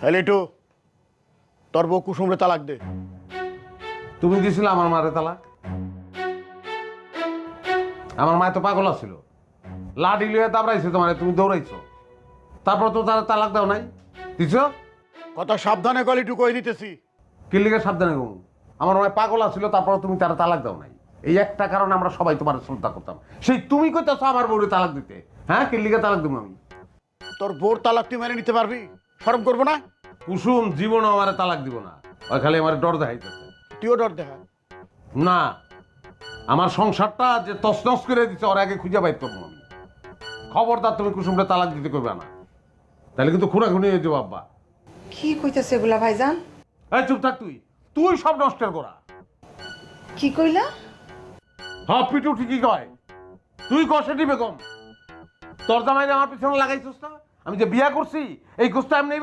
হ্যাঁ লিটু, তোর বউ কুসুমরে তালাক দে। তুমি দিছিলে আমার মারে তালাক? আমার মায় তো পাগল ছিল, লাঠি লিয়ে দাবড়াইছে তোমারে, তুমি দৌড়াইছো, তারপর তো তারা তালাক দাও নাই, দিছ? কথা সাবধানে কল লিটু, কই দিতেছি। কিল্লিকে সাবধানে গো, আমার মায় পাগল ছিল, তারপর তুমি তারা তালাক দাও নাই। এই একটা কারণে আমরা সবাই তোমার শ্রদ্ধা করতাম। সেই তুমি কইতাছো আমার বউরে তালাক দিতে? হ্যাঁ, কিল্লিকে তালাক দেবো আমি? তোর বউর তালাক তুই মেনে নিতে পারবি? শরম করবো না? কুসুম জীবনও আমার তালাক দিব না, ওই খালি আমার ডর দেখাইতেছে। তুইও ডর দেখা। না, আমার সংসারটা যে তছনছ করে দিচ্ছে ওর আগে খুঁজে বাইর করবো আমি। খবরদার তুমি কুসুমটা তালাক দিতে করবে না, তাহলে কিন্তু খুনাখুনি হয়ে যাবো আব্বা। কি কইতাছে এগুলা ভাইজান? এই চুপ থাক, তুই তুই সব নষ্টের করা। কি কইলা? হ্যাঁ, পিটু ঠিকই কয়, তুই কষেটি বেগম। তোর জামাই আমার পিছনে লাগাইছিস না? আমি যে বিয়া করছি এই গোষ্ঠটা এমনি